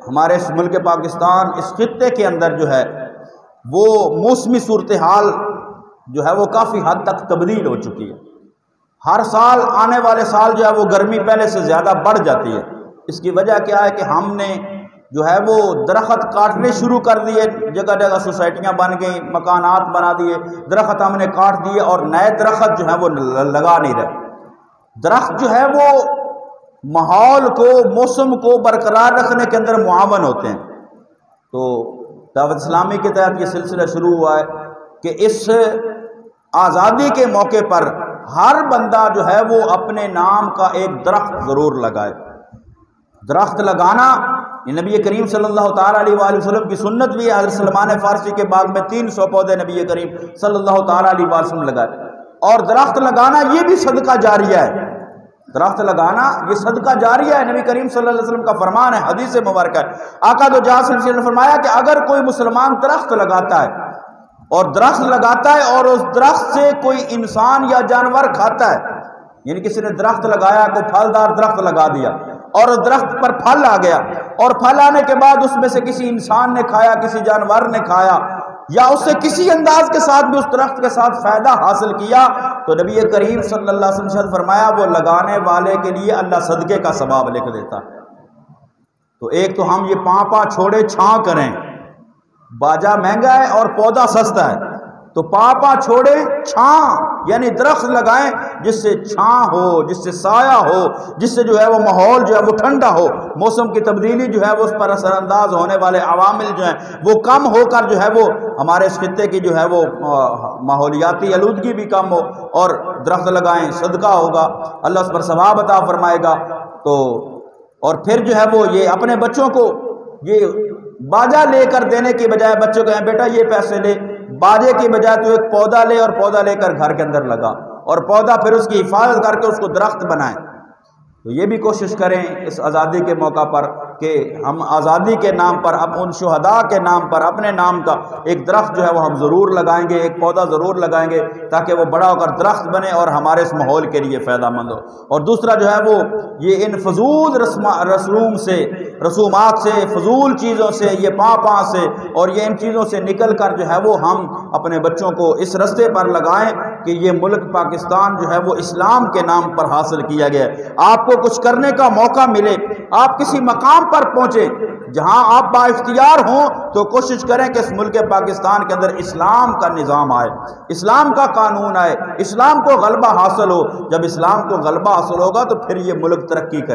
ہمارے اس ملک پاکستان اس خطے کے اندر جو ہے وہ موسمی صورتحال جو ہے وہ کافی حد تک تبدیل ہو چکی ہے۔ ہر سال آنے والے سال جو ہے وہ گرمی پہلے سے زیادہ بڑھ جاتی ہے۔ اس کی وجہ کیا ہے کہ ہم نے جو ہے وہ درخت کاٹنے شروع کر دیے، جگہ جگہ سوسائٹیاں بن گئیں، مکانات بنا دیے، درخت ہم نے کاٹ دیے اور نئے درخت جو ہیں وہ لگا نہیں رہے۔ درخت جو ہے وہ ماحول کو، موسم کو برقرار رکھنے کے اندر معاون ہوتے ہیں۔ تو دعوت اسلامی کے تحت یہ سلسلہ شروع ہوا ہے کہ اس آزادی کے موقع پر ہر بندہ جو ہے وہ اپنے نام کا ایک درخت ضرور لگائے۔ درخت لگانا یہ نبی کریم صلی اللہ تعالیٰ علیہ وآلہ وسلم کی سنت بھی ہے۔ حضرت سلمان فارسی کے باغ میں 300 پودے نبی کریم صلی اللہ تعالیٰ علیہ وآلہ وسلم لگائے۔ اور درخت لگانا یہ بھی صدقہ جاریہ ہے۔ درخت لگانا یہ صدقہ جاریہ ہے، نبی کریم صلی اللہ علیہ وسلم کا فرمان ہے، حدیث مبارکہ ہے۔ آقا دو جہاں صلی اللہ علیہ وسلم نے فرمایا کہ اگر کوئی مسلمان درخت لگاتا ہے اور اس درخت سے کوئی انسان یا جانور کھاتا ہے، یعنی کسی نے درخت لگایا، کوئی پھلدار درخت لگا دیا اور اس درخت پر پھل آ گیا، اور پھل آنے کے بعد اس میں سے کسی انسان نے کھایا، کسی جانور نے کھایا، یا اس سے کسی انداز کے ساتھ بھی اس درخت کے ساتھ فائدہ حاصل کیا، تو نبی کریم صلی اللہ علیہ وسلم نے فرمایا وہ لگانے والے کے لیے اللہ صدقے کا ثواب لکھ دیتا ہے۔ تو ایک تو ہم یہ پاں چھوڑے چھاں کریں، باجا مہنگا ہے اور پودا سستا ہے، تو پاں چھوڑے چھاں یعنی درخت لگائیں جس سے چھاں ہو، جس سے سایہ ہو، جس سے جو ہے وہ ماحول جو ہے وہ ٹھنڈا ہو، موسم کی تبدیلی جو ہے وہ اس پر اثر انداز ہونے والے عوامل جو ہیں وہ کم ہو کر جو ہے وہ ہمارے اس خطے کی جو ہے وہ ماحولیاتی آلودگی بھی کم ہو، اور درخت لگائیں، صدقہ ہوگا، اللہ اس پر ثواب عطا فرمائے گا۔ تو اور پھر جو ہے وہ یہ اپنے بچوں کو یہ باجا لے کر دینے کی بجائے بچوں کو کہیں بیٹا یہ پیسے لے، باجے کی بجائے تو ایک پودا لے اور پودا لے کر گھر کے اندر لگا، اور پودا پھر اس کی حفاظت کر کے اس کو درخت بنائیں۔ تو یہ بھی کوشش کریں اس آزادی کے موقع پر کہ ہم آزادی کے نام پر، اب ان شہداء کے نام پر اپنے نام کا ایک درخت جو ہے وہ ہم ضرور لگائیں گے، ایک پودا ضرور لگائیں گے تاکہ وہ بڑا ہو کر درخت بنے اور ہمارے اس ماحول کے لیے فائدہ مند ہو۔ اور دوسرا جو ہے وہ یہ ان فضول رسومات سے، فضول چیزوں سے، یہ پاں سے اور یہ ان چیزوں سے نکل کر جو ہے وہ ہم اپنے بچوں کو اس رستے پر لگائیں کہ یہ ملک پاکستان جو ہے وہ اسلام کے نام پر حاصل کیا گیا ہے۔ آپ کو کچھ کرنے کا موقع ملے، آپ کسی مقام پر پہنچے جہاں آپ با اختیار ہوں، تو کوشش کریں کہ اس ملک پاکستان کے اندر اسلام کا نظام آئے، اسلام کا قانون آئے، اسلام کو غلبہ حاصل ہو۔ جب اسلام کو غلبہ حاصل ہوگا تو پھر یہ ملک ترقی کرے۔